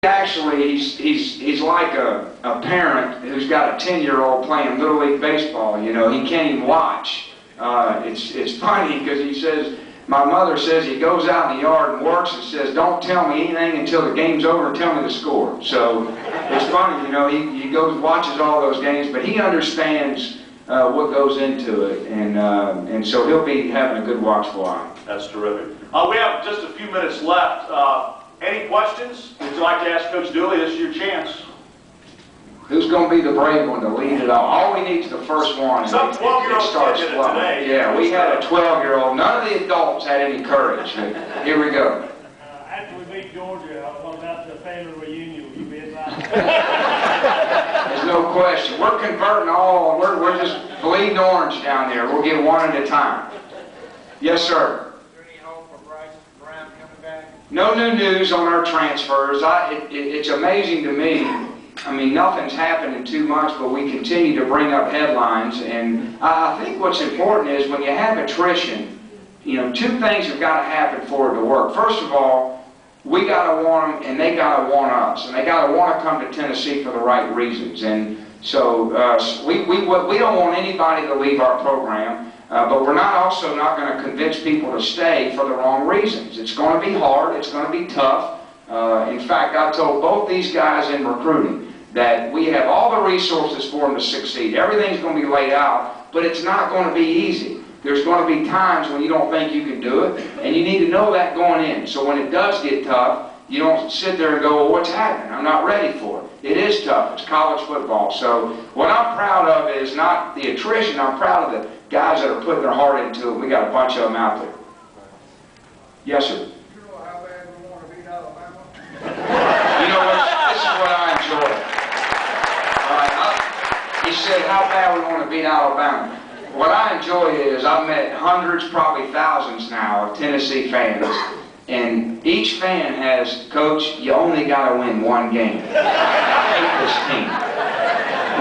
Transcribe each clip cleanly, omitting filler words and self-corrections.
Actually, he's like a parent who's got a 10-year-old playing Little League baseball. You know, he can't even watch. It's funny because he says, my mother says he goes out in the yard and works and says, don't tell me anything until the game's over and tell me the score. So it's funny, you know, he goes watches all those games, but he understands what goes into it, and so he'll be having a good watchful eye. That's terrific. We have just a few minutes left. Any questions? Would you like to ask Coach Dooley? This is your chance. Who's going to be the brave one to lead it all? All we need is the first one. Some 12-year-old kid did it today. Yeah, we had a 12-year-old. None of the adults had any courage. Here we go. After we beat Georgia, I was about the family reunion. Will you be invited? There's no question. We're converting all. We're just bleeding orange down there. We'll get one at a time. Yes, sir. No new news on our transfers. It's amazing to me. I mean, nothing's happened in 2 months, but we continue to bring up headlines. And I think what's important is when you have attrition, you know, 2 things have got to happen for it to work. First of all, we got to want them, and they got to want us, and they got to want to come to Tennessee for the right reasons. And so we don't want anybody to leave our program. But we're also not going to convince people to stay for the wrong reasons. It's going to be hard. It's going to be tough. In fact, I told both these guys in recruiting that we have all the resources for them to succeed. Everything's going to be laid out, but it's not going to be easy. There's going to be times when you don't think you can do it, and you need to know that going in. So when it does get tough, you don't sit there and go, well, what's happening? I'm not ready for it. It is tough. It's college football. So what I'm proud of is not the attrition. I'm proud of the guys that are putting their heart into it. We got a bunch of them out there. Yes, sir. You know how bad we want to beat Alabama? You know what? This is what I enjoy. He said, how bad we want to beat Alabama. What I enjoy is I've met hundreds, probably thousands now, of Tennessee fans. And each fan has, Coach, you only got to win 1 game. I hate this team.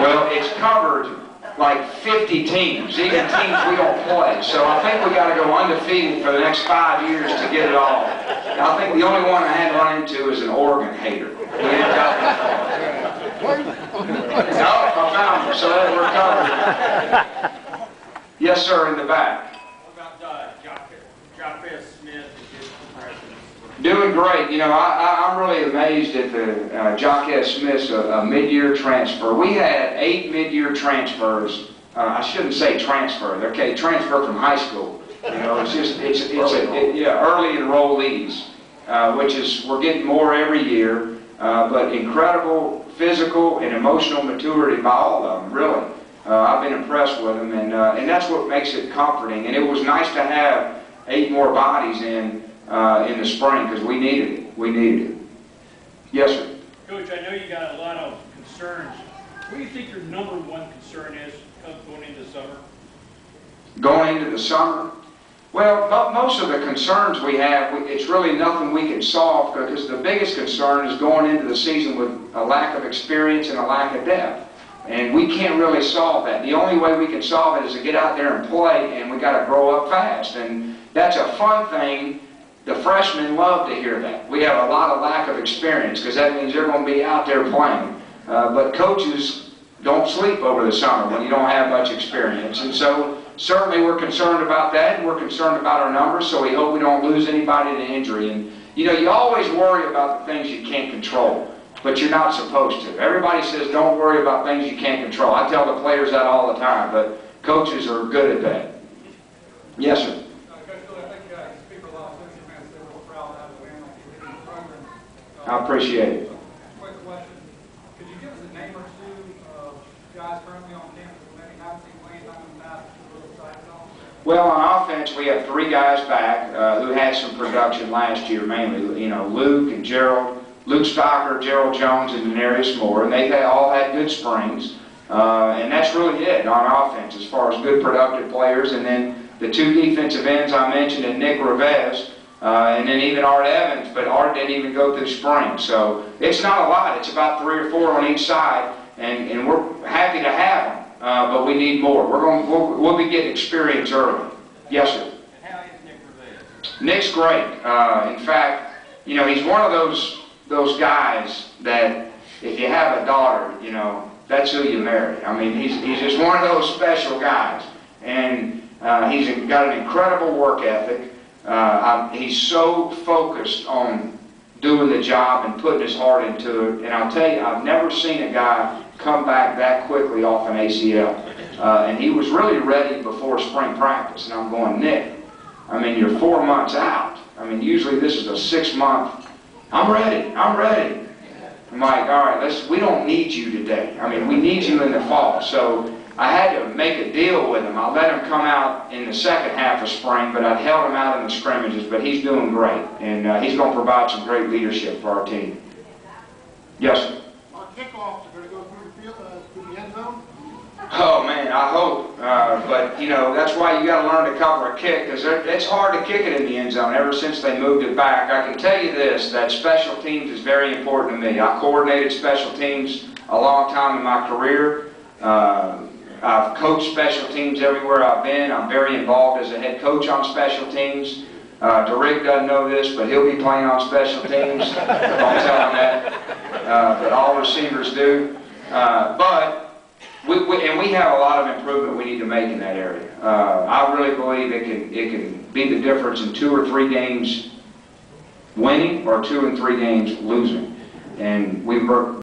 Well, it's covered like 50 teams, even teams we don't play. So I think we got to go undefeated for the next 5 years to get it all. I think the only one I had run into is an Oregon hater. We ain't got that far. No, I found him, so that we're covered. Yes, sir, in the back. What about Jock Smith? Doing great. You know, I'm really amazed at the Jock Smith's a mid-year transfer. We had 8 mid-year transfers. I shouldn't say transfer. They're okay, transfer from high school. You know, it's just early enrollees, which is we're getting more every year. But incredible physical and emotional maturity by all of them. Really, I've been impressed with them, and that's what makes it comforting. And it was nice to have 8 more bodies in the spring because we needed it. We needed it. Yes, sir. Coach, I know you got a lot of concerns. What do you think your #1 concern is going into the summer? Going into the summer? Well, most of the concerns we have, it's really nothing we can solve because the biggest concern is going into the season with a lack of experience and a lack of depth. And we can't really solve that. The only way we can solve it is to get out there and play, and we got to grow up fast. And that's a fun thing. The freshmen love to hear that. We have a lot of lack of experience because that means they're going to be out there playing. But coaches don't sleep over the summer when you don't have much experience. And so certainly we're concerned about that, and we're concerned about our numbers, so we hope we don't lose anybody to injury. And you know, you always worry about the things you can't control, but you're not supposed to. Everybody says don't worry about things you can't control. I tell the players that all the time, but coaches are good at that. Yes, sir. I appreciate it. Quick question. Could you give us a name or 2 of guys currently on campus who maybe haven't seen playing time in the past that you're really excited on? Well, on offense, we have 3 guys back who had some production last year, mainly, you know, Luke and Gerald, Luke Stocker, Gerald Jones, and Denarius Moore, and they've all had good springs, and that's really it on offense as far as good productive players. And then the 2 defensive ends I mentioned, and Nick Revez, and then even Art Evans, but Art didn't even go through spring. So it's not a lot. It's about 3 or 4 on each side, and we're happy to have them, but we need more. We'll be getting experience early. Yes, sir. And how is Nick Revez? Nick's great. In fact, you know, he's one of those those guys that if you have a daughter, you know, that's who you marry. I mean, he's just one of those special guys. And he's got an incredible work ethic. He's so focused on doing the job and putting his heart into it. And I'll tell you, I've never seen a guy come back that quickly off an ACL. And he was really ready before spring practice. And I'm going, Nick, I mean, you're 4 months out. I mean, usually this is a 6-month. I'm ready. I'm ready. I'm like, all right, we don't need you today. I mean, we need you in the fall. So I had to make a deal with him. I let him come out in the second half of spring, but I held him out in the scrimmages. But he's doing great, and he's going to provide some great leadership for our team. Yes, sir. Our kickoffs are going to go through the field, through the end zone. Oh man, I hope. But you know, that's why you got to learn to cover a kick, because it's hard to kick it in the end zone. Ever since they moved it back, I can tell you this: that special teams is very important to me. I coordinated special teams a long time in my career. I've coached special teams everywhere I've been. I'm very involved as a head coach on special teams. DeRick doesn't know this, but he'll be playing on special teams. Don't tell him that. But all receivers do. We have a lot of improvement we need to make in that area. I really believe it can be the difference in 2 or 3 games winning or 2 and 3 games losing. And we've worked